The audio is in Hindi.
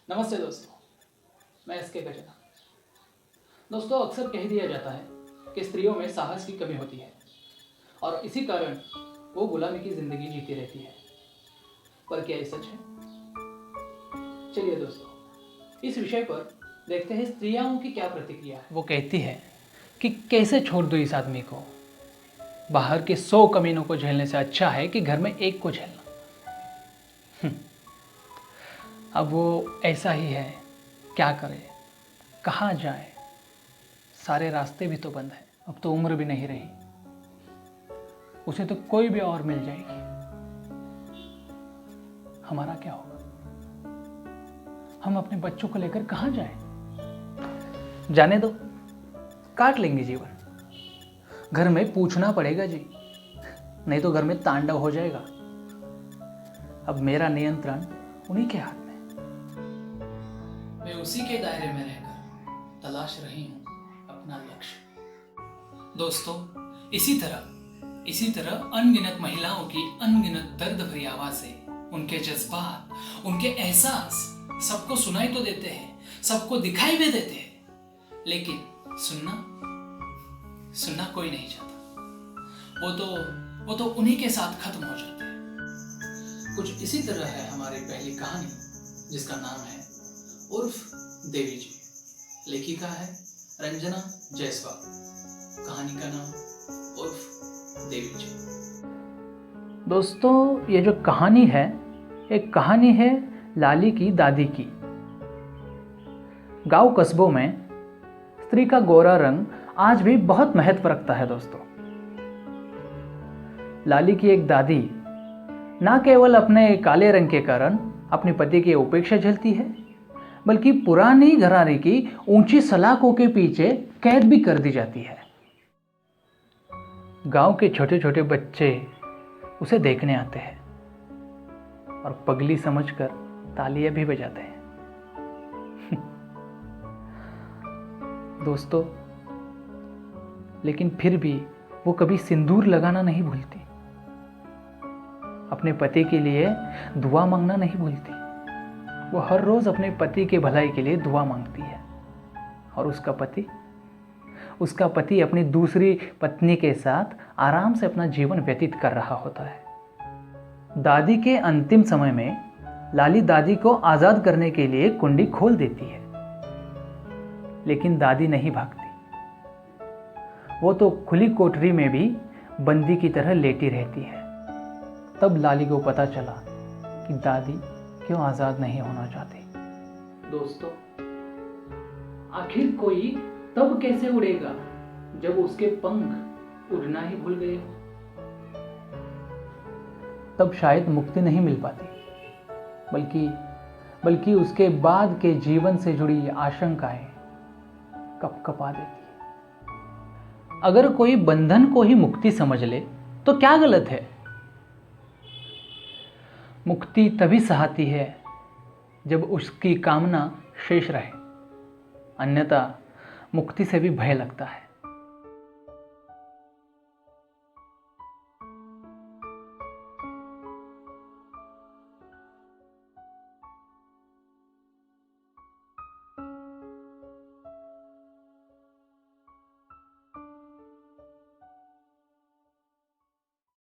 नमस्ते दोस्तों, मैं एसके गजना। दोस्तों, अक्सर कह दिया जाता है कि स्त्रियों में साहस की कमी होती है और इसी कारण वो गुलामी की जिंदगी जीती रहती है। पर क्या ये सच है? चलिए दोस्तों, इस विषय पर देखते हैं स्त्रियों की क्या प्रतिक्रिया है। वो कहती है कि कैसे छोड़ दो इस आदमी को, बाहर के 100 कमीनों को झेलने से अच्छा है कि घर में एक को झेलना। अब वो ऐसा ही है, क्या करे, कहाँ जाए, सारे रास्ते भी तो बंद हैं। अब तो उम्र भी नहीं रही, उसे तो कोई भी और मिल जाएगी। हमारा क्या होगा? हम अपने बच्चों को लेकर कहाँ जाएं? जाने दो, काट लेंगे जीवन। घर में पूछना पड़ेगा जी, नहीं तो घर में तांडव हो जाएगा। अब मेरा नियंत्रण उन्हीं के हाथ में। मैं उसी के दायरे में रहकर तलाश रही हूं अपना लक्ष्य। दोस्तों, इसी तरह अनगिनत महिलाओं की अनगिनत दर्द भरी आवाजें, उनके जज्बात, उनके एहसास सबको सुनाई तो देते हैं, सबको दिखाई भी देते हैं, लेकिन सुनना कोई नहीं चाहता। वो तो उन्हीं के साथ खत्म हो जाते हैं। कुछ इसी तरह है हमारी पहली कहानी, जिसका नाम है उर्फ देवी जी। लेखिका है रंजना जायसवाल। कहानी का नाम उर्फ देवी जी। दोस्तों, ये जो कहानी है, एक कहानी है लाली की दादी की। गांव कस्बों में स्त्री का गोरा रंग आज भी बहुत महत्व रखता है। दोस्तों, लाली की एक दादी ना केवल अपने काले रंग के कारण अपने पति की उपेक्षा झेलती है, बल्कि पुरानी घराने की ऊंची सलाखों के पीछे कैद भी कर दी जाती है। गांव के छोटे छोटे बच्चे उसे देखने आते हैं और पगली समझकर तालियां भी बजाते हैं। दोस्तों, लेकिन फिर भी वो कभी सिंदूर लगाना नहीं भूलती, अपने पति के लिए दुआ मांगना नहीं भूलती। वो हर रोज अपने पति के भलाई के लिए दुआ मांगती है और उसका पति अपनी दूसरी पत्नी के साथ आराम से अपना जीवन व्यतीत कर रहा होता है। दादी के अंतिम समय में लाली दादी को आजाद करने के लिए कुंडी खोल देती है, लेकिन दादी नहीं भागती। वो तो खुली कोठरी में भी बंदी की तरह लेटी रहती है। तब लाली को पता चला कि दादी क्यों आजाद नहीं होना चाहती। दोस्तों, आखिर कोई तब कैसे उड़ेगा जब उसके पंख उड़ना ही भूल गए हो? तब शायद मुक्ति नहीं मिल पाती, बल्कि उसके बाद के जीवन से जुड़ी आशंकाएं कपकपा देती है। अगर कोई बंधन को ही मुक्ति समझ ले तो क्या गलत है? मुक्ति तभी सहती है जब उसकी कामना शेष रहे, अन्यथा मुक्ति से भी भय लगता है।